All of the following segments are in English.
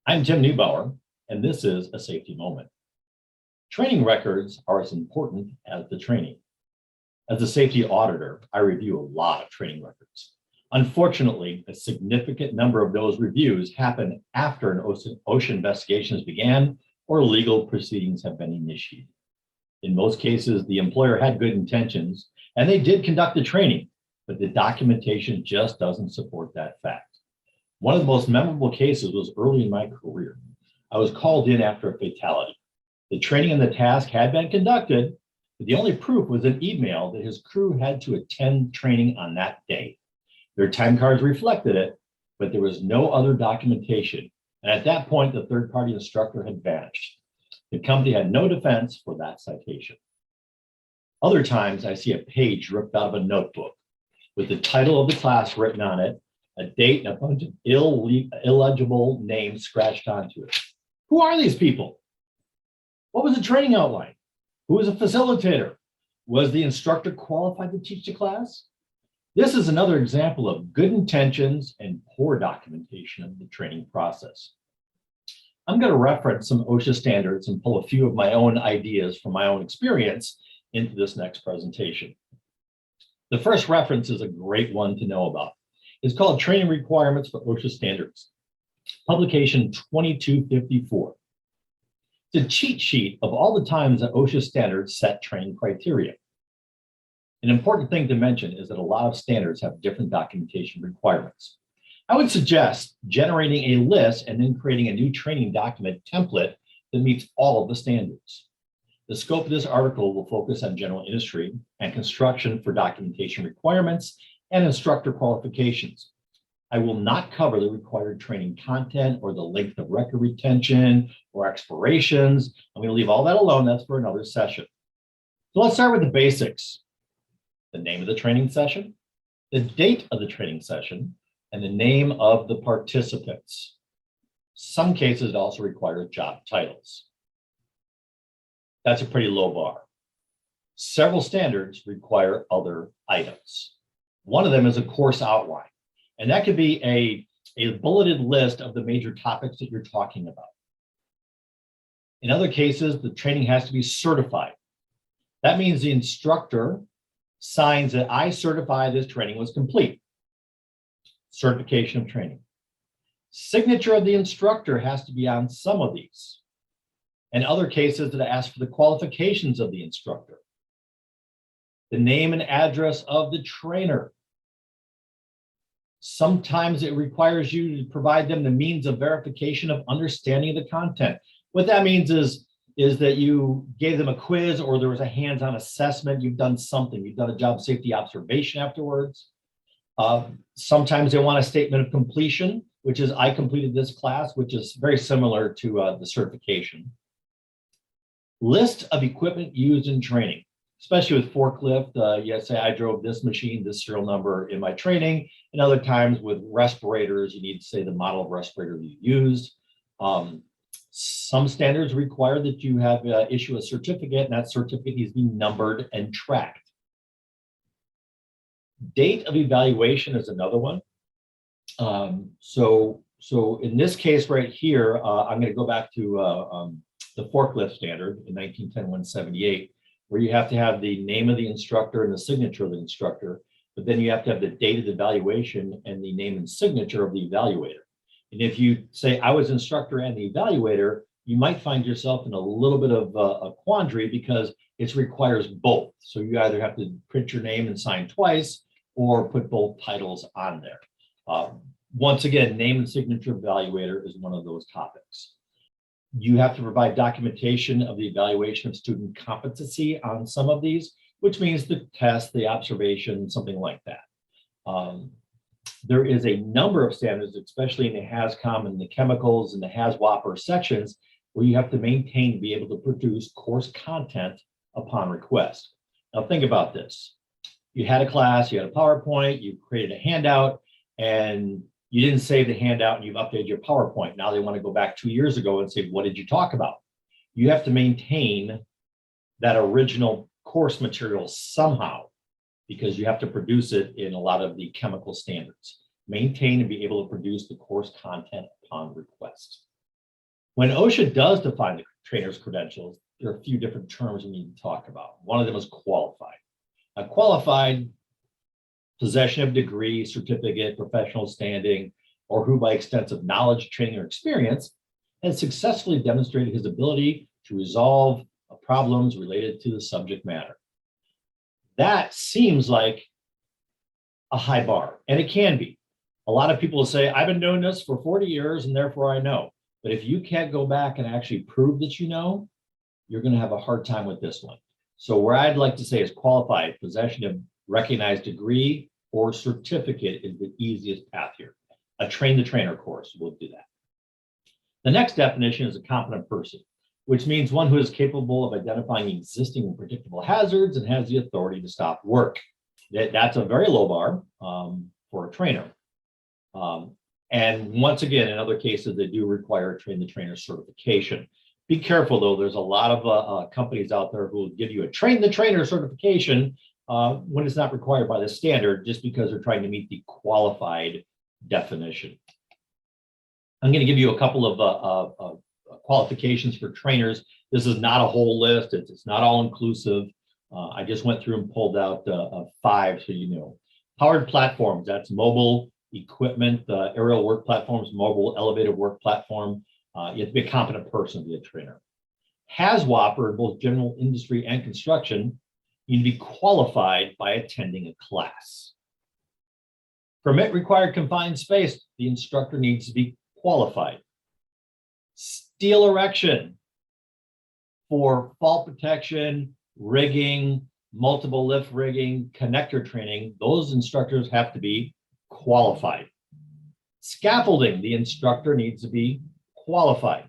I'm Tim Neubauer, and this is a safety moment. Training records are as important as the training. As a safety auditor, I review a lot of training records. Unfortunately, a significant number of those reviews happen after an OSHA investigation began or legal proceedings have been initiated. In most cases, the employer had good intentions and they did conduct the training, but the documentation just doesn't support that fact. One of the most memorable cases was early in my career. I was called in after a fatality. The training and the task had been conducted, but the only proof was an email that his crew had to attend training on that day. Their time cards reflected it, but there was no other documentation. And at that point, the third-party instructor had vanished. The company had no defense for that citation. Other times, I see a page ripped out of a notebook with the title of the class written on it, a date, and a bunch of illegible names scratched onto it. Who are these people? What was the training outline? Who was a facilitator? Was the instructor qualified to teach the class? This is another example of good intentions and poor documentation of the training process. I'm going to reference some OSHA standards and pull a few of my own ideas from my own experience into this next presentation. The first reference is a great one to know about. It's called Training Requirements for OSHA Standards, publication 2254. It's a cheat sheet of all the times that OSHA standards set training criteria. An important thing to mention is that a lot of standards have different documentation requirements. I would suggest generating a list and then creating a new training document template that meets all of the standards. The scope of this article will focus on general industry and construction for documentation requirements and instructor qualifications. I will not cover the required training content or the length of record retention or expirations. I'm going to leave all that alone. That's for another session. So let's start with the basics. The name of the training session, the date of the training session, and the name of the participants. Some cases it also requires job titles. That's a pretty low bar. Several standards require other items. One of them is a course outline, and that could be a bulleted list of the major topics that you're talking about. In other cases, the training has to be certified. That means the instructor signs that I certify this training was complete. Certification of training. Signature of the instructor has to be on some of these. In other cases that ask for the qualifications of the instructor. The name and address of the trainer. Sometimes it requires you to provide them the means of verification of understanding of the content. What that means is that you gave them a quiz or there was a hands-on assessment, you've done something, you've done a job safety observation afterwards. Sometimes they want a statement of completion, which is I completed this class, which is very similar to the certification. List of equipment used in training, especially with forklift. You say I drove this machine, this serial number in my training. And other times with respirators, you need to say the model of respirator you used. Some standards require that you have issue a certificate, and that certificate needs to be numbered and tracked. Date of evaluation is another one. So in this case right here, I'm going to go back to the forklift standard in 1910-178, where you have to have the name of the instructor and the signature of the instructor, but then you have to have the date of the evaluation and the name and signature of the evaluator. And if you say I was instructor and the evaluator, you might find yourself in a little bit of a quandary because it requires both. So you either have to print your name and sign twice or put both titles on there. Once again, name and signature evaluator is one of those topics. You have to provide documentation of the evaluation of student competency on some of these, which means the test, the observation, something like that. There is a number of standards, especially in the HAZCOM and the chemicals and the HAZWOPER sections, where you have to maintain to be able to produce course content upon request. Now think about this. You had a class, you had a PowerPoint, you created a handout, and you didn't save the handout and you've updated your PowerPoint. Now they want to go back 2 years ago and say, what did you talk about? You have to maintain that original course material somehow, because you have to produce it in a lot of the chemical standards. Maintain and be able to produce the course content upon request. When OSHA does define the trainer's credentials, there are a few different terms we need to talk about. One of them is qualified. A qualified, possession of degree, certificate, professional standing, or who by extensive knowledge, training, or experience has successfully demonstrated his ability to resolve problems related to the subject matter. That seems like a high bar, and it can be. A lot of people say, I've been doing this for 40 years and therefore I know. But if you can't go back and actually prove that you know, you're going to have a hard time with this one. So where I'd like to say is qualified, possession of recognized degree or certificate is the easiest path here. A train the trainer course will do that. The next definition is a competent person, which means one who is capable of identifying existing and predictable hazards and has the authority to stop work. That's a very low bar for a trainer. And once again, in other cases, they do require a train the trainer certification. Be careful though, there's a lot of companies out there who will give you a train the trainer certification when it's not required by the standard, just because they're trying to meet the qualified definition. I'm going to give you a couple of qualifications for trainers. This is not a whole list. It's not all inclusive. I just went through and pulled out 5 so you know. Powered platforms, that's mobile equipment, aerial work platforms, mobile elevated work platform. You have to be a competent person to be a trainer. HAZWOP, in both general industry and construction, you need to be qualified by attending a class. Permit required confined space, the instructor needs to be qualified. Steel erection for fault protection, rigging, multiple lift rigging, connector training, those instructors have to be qualified. Scaffolding, the instructor needs to be qualified.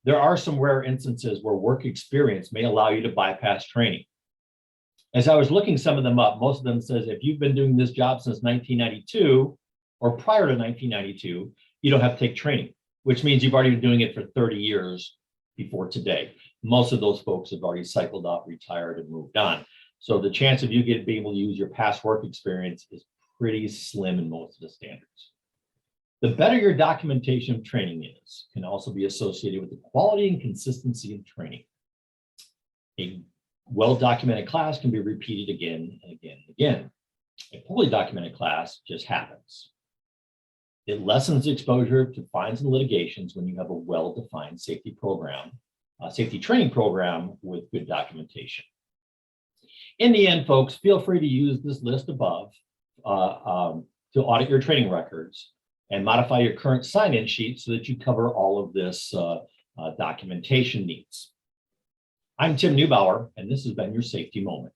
There are some rare instances where work experience may allow you to bypass training. As I was looking some of them up, most of them says if you've been doing this job since 1992 or prior to 1992, you don't have to take training, which means you've already been doing it for 30 years before today. Most of those folks have already cycled out, retired, and moved on. So the chance of you being able to use your past work experience is pretty slim in most of the standards. The better your documentation of training is can also be associated with the quality and consistency of training. A well-documented class can be repeated again and again and again. A poorly documented class just happens. It lessens exposure to fines and litigations when you have a well-defined safety program, a safety training program with good documentation. In the end, folks, feel free to use this list above to audit your training records and modify your current sign-in sheet so that you cover all of this documentation needs. I'm Tim Neubauer, and this has been your Safety Moment.